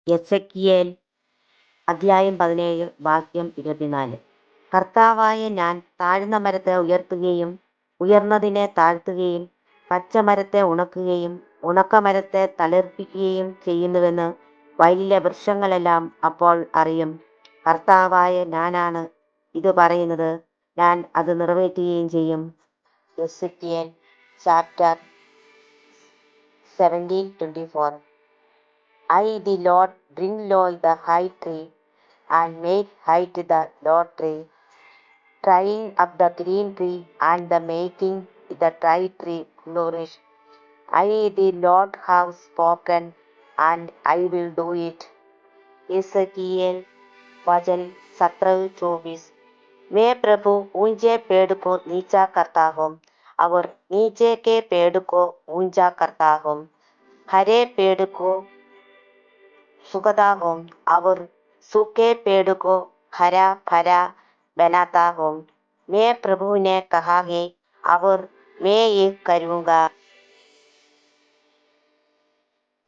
Ezekiel അധ്യായം 17 വാക്യം 24. കർത്താവായ ഞാൻ താഴ്ന്ന മരത്തെ ഉയർത്തുകയും ഉയർന്നതിനെ താഴ്ത്തുകയും പച്ചമരത്തെ ഉണക്കുകയും ഉണക്കമരത്തെ തളിർപ്പിക്കുകയും ചെയ്യുന്നുവെന്ന് വയലിലെ വൃക്ഷങ്ങളെല്ലാം അപ്പോൾ അറിയും. കർത്താവായ ഞാനാണ് ഇത് പറയുന്നത്, ഞാൻ അത് നിറവേറ്റുകയും ചെയ്യും. Ezekiel chapter 17:24. I, the Lord, bring low the high tree, and make height the low tree, tying up the green tree, and the making the dry tree flourish. I, the Lord, have spoken, and I will do it. एसेकिएल वचन 17:24. मैं प्रभु ऊंचे पेड़ को नीचा करता हूँ और नीचे के पेड़ को ऊंचा करता हूँ, हरे पेड़ को सूखता हूँ और सूखे पेड़ को हरा भरा बनाता हूँ. मैं प्रभु ने कहा है और मैं ये करूँगा.